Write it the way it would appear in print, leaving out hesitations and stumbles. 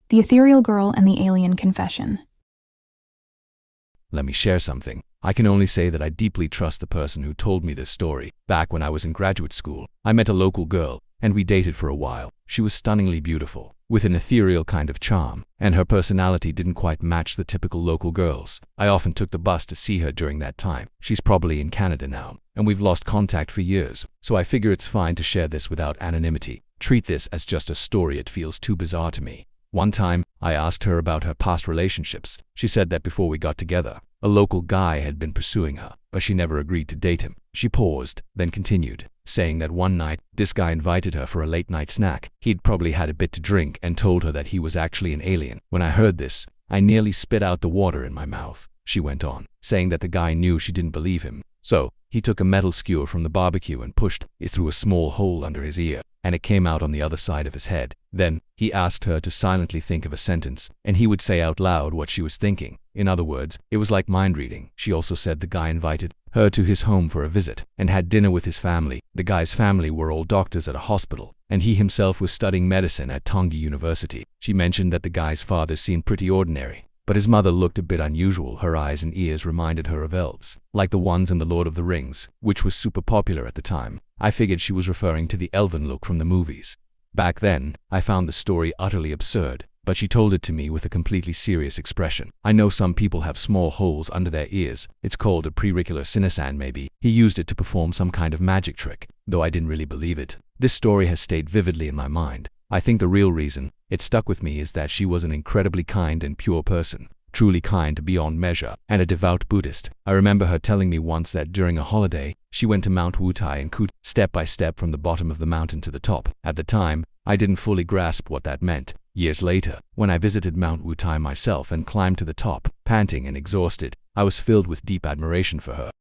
The Ethereal Girl and the Alien Confession. Let me share something. I can only say that I deeply trust the person who told me this story. Back when I was in graduate school, I met a local girl, and we dated for a while. She was stunningly beautiful, with an ethereal kind of charm, and her personality didn't quite match the typical local girls. I often took the bus to see her during that time. She's probably in Canada now, and we've lost contact for years, so I figure it's fine to share this without anonymity. Treat this as just a story. It feels too bizarre to me. One time, I asked her about her past relationships. She said that before we got together, a local guy had been pursuing her, but she never agreed to date him. She paused, then continued, saying that one night, this guy invited her for a late-night snack. He'd probably had a bit to drink and told her that he was actually an alien. When I heard this, I nearly spit out the water in my mouth. She went on, saying that the guy knew she didn't believe him. So, he took a metal skewer from the barbecue and pushed it through a small hole under his ear, and it came out on the other side of his head. Then, he asked her to silently think of a sentence, and he would say out loud what she was thinking. In other words, it was like mind reading. She also said the guy invited her to his home for a visit, and had dinner with his family. The guy's family were all doctors at a hospital, and he himself was studying medicine at Tongi University. She mentioned that the guy's father seemed pretty ordinary, but his mother looked a bit unusual. Her eyes and ears reminded her of elves, like the ones in The Lord of the Rings, which was super popular at the time. I figured she was referring to the elven look from the movies. Back then, I found the story utterly absurd, but she told it to me with a completely serious expression. I know some people have small holes under their ears. It's called a preauricular sinusand maybe. He used it to perform some kind of magic trick, though I didn't really believe it. This story has stayed vividly in my mind. I think the real reason it stuck with me is that she was an incredibly kind and pure person, truly kind beyond measure, and a devout Buddhist. I remember her telling me once that during a holiday, she went to Mount Wutai and could step by step from the bottom of the mountain to the top. At the time, I didn't fully grasp what that meant. Years later, when I visited Mount Wutai myself and climbed to the top, panting and exhausted, I was filled with deep admiration for her.